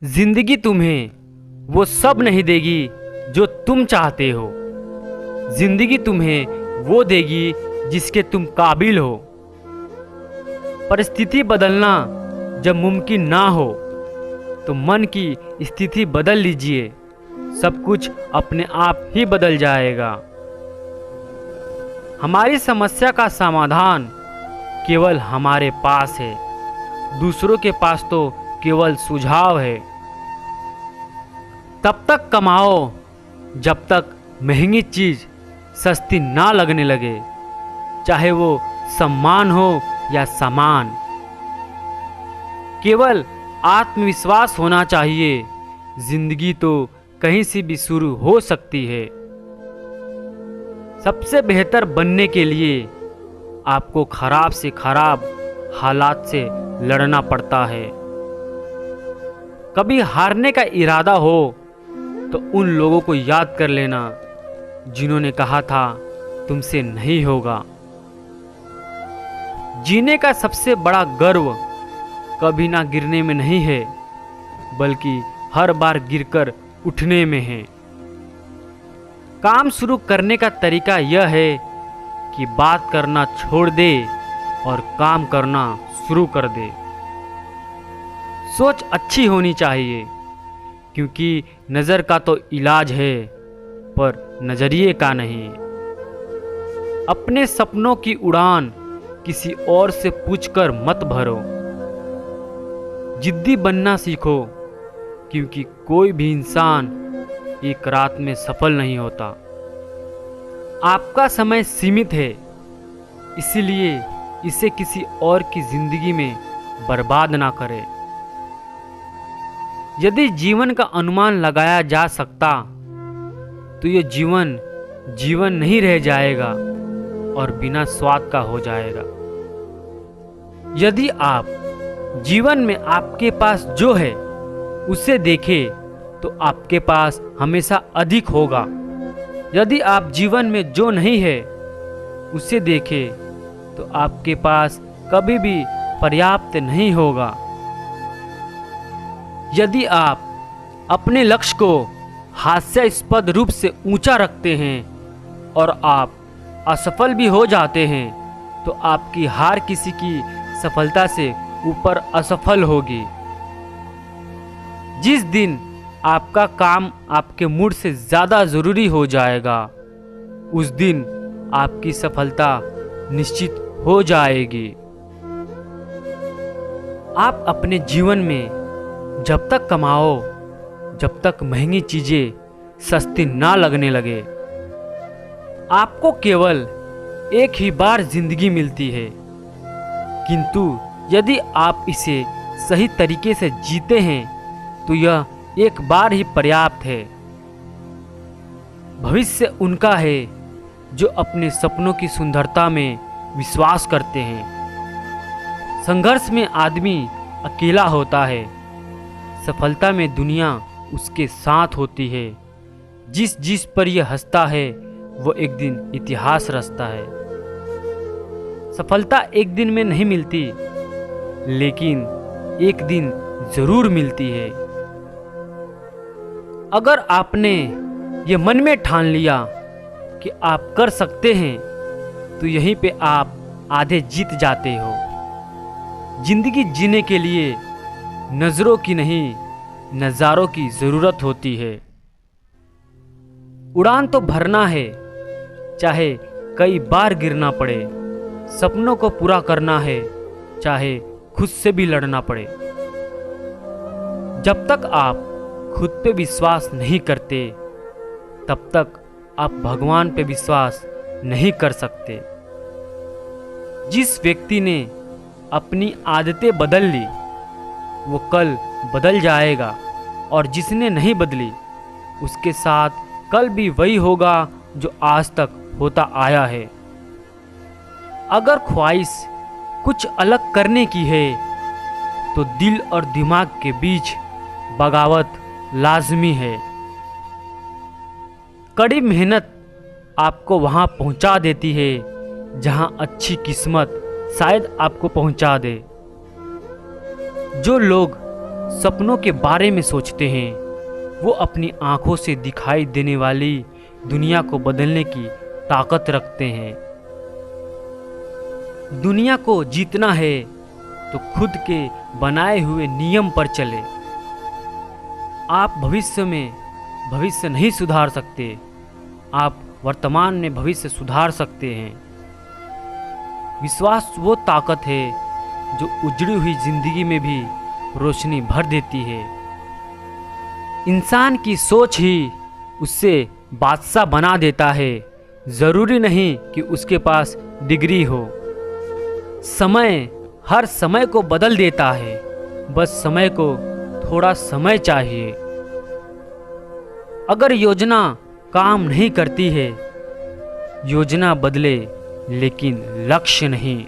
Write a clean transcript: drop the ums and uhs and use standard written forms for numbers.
जिंदगी तुम्हें वो सब नहीं देगी जो तुम चाहते हो। जिंदगी तुम्हें वो देगी जिसके तुम काबिल हो। परिस्थिति बदलना जब मुमकिन ना हो तो मन की स्थिति बदल लीजिए, सब कुछ अपने आप ही बदल जाएगा। हमारी समस्या का समाधान केवल हमारे पास है, दूसरों के पास तो केवल सुझाव है। तब तक कमाओ जब तक महंगी चीज सस्ती ना लगने लगे, चाहे वो सम्मान हो या सामान। केवल आत्मविश्वास होना चाहिए, जिंदगी तो कहीं से भी शुरू हो सकती है। सबसे बेहतर बनने के लिए आपको खराब से खराब हालात से लड़ना पड़ता है। कभी हारने का इरादा हो तो उन लोगों को याद कर लेना जिन्होंने कहा था तुमसे नहीं होगा। जीने का सबसे बड़ा गर्व कभी ना गिरने में नहीं है, बल्कि हर बार गिरकर उठने में है। काम शुरू करने का तरीका यह है कि बात करना छोड़ दे और काम करना शुरू कर दे। सोच अच्छी होनी चाहिए, क्योंकि नज़र का तो इलाज है पर नज़रिए का नहीं। अपने सपनों की उड़ान किसी और से पूछकर मत भरो। जिद्दी बनना सीखो, क्योंकि कोई भी इंसान एक रात में सफल नहीं होता। आपका समय सीमित है, इसीलिए इसे किसी और की जिंदगी में बर्बाद ना करें। यदि जीवन का अनुमान लगाया जा सकता तो ये जीवन जीवन नहीं रह जाएगा और बिना स्वाद का हो जाएगा। यदि आप जीवन में आपके पास जो है उसे देखें तो आपके पास हमेशा अधिक होगा। यदि आप जीवन में जो नहीं है उसे देखें तो आपके पास कभी भी पर्याप्त नहीं होगा। यदि आप अपने लक्ष्य को हास्यास्पद रूप से ऊंचा रखते हैं और आप असफल भी हो जाते हैं तो आपकी हार किसी की सफलता से ऊपर असफल होगी। जिस दिन आपका काम आपके मूड से ज़्यादा ज़रूरी हो जाएगा, उस दिन आपकी सफलता निश्चित हो जाएगी। आप अपने जीवन में जब तक कमाओ, जब तक महंगी चीज़ें सस्ती ना लगने लगे। आपको केवल एक ही बार जिंदगी मिलती है, किंतु यदि आप इसे सही तरीके से जीते हैं तो यह एक बार ही पर्याप्त है। भविष्य उनका है जो अपने सपनों की सुंदरता में विश्वास करते हैं। संघर्ष में आदमी अकेला होता है, सफलता में दुनिया उसके साथ होती है। जिस जिस पर यह हंसता है वो एक दिन इतिहास रचता है। सफलता एक दिन में नहीं मिलती, लेकिन एक दिन जरूर मिलती है। अगर आपने ये मन में ठान लिया कि आप कर सकते हैं तो यहीं पे आप आधे जीत जाते हो। जिंदगी जीने के लिए नजरों की नहीं, नज़ारों की ज़रूरत होती है। उड़ान तो भरना है, चाहे कई बार गिरना पड़े। सपनों को पूरा करना है, चाहे खुद से भी लड़ना पड़े। जब तक आप खुद पे विश्वास नहीं करते, तब तक आप भगवान पे विश्वास नहीं कर सकते। जिस व्यक्ति ने अपनी आदतें बदल ली वो कल बदल जाएगा, और जिसने नहीं बदली उसके साथ कल भी वही होगा जो आज तक होता आया है। अगर ख्वाहिश कुछ अलग करने की है तो दिल और दिमाग के बीच बगावत लाजमी है। कड़ी मेहनत आपको वहाँ पहुँचा देती है जहाँ अच्छी किस्मत शायद आपको पहुँचा दे। जो लोग सपनों के बारे में सोचते हैं, वो अपनी आंखों से दिखाई देने वाली दुनिया को बदलने की ताकत रखते हैं। दुनिया को जीतना है तो खुद के बनाए हुए नियम पर चले। आप भविष्य में भविष्य नहीं सुधार सकते, आप वर्तमान में भविष्य सुधार सकते हैं। विश्वास वो ताकत है जो उजड़ी हुई जिंदगी में भी रोशनी भर देती है। इंसान की सोच ही उससे बादशाह बना देता है। ज़रूरी नहीं कि उसके पास डिग्री हो। समय हर समय को बदल देता है, बस समय को थोड़ा समय चाहिए। अगर योजना काम नहीं करती है, योजना बदले लेकिन लक्ष्य नहीं।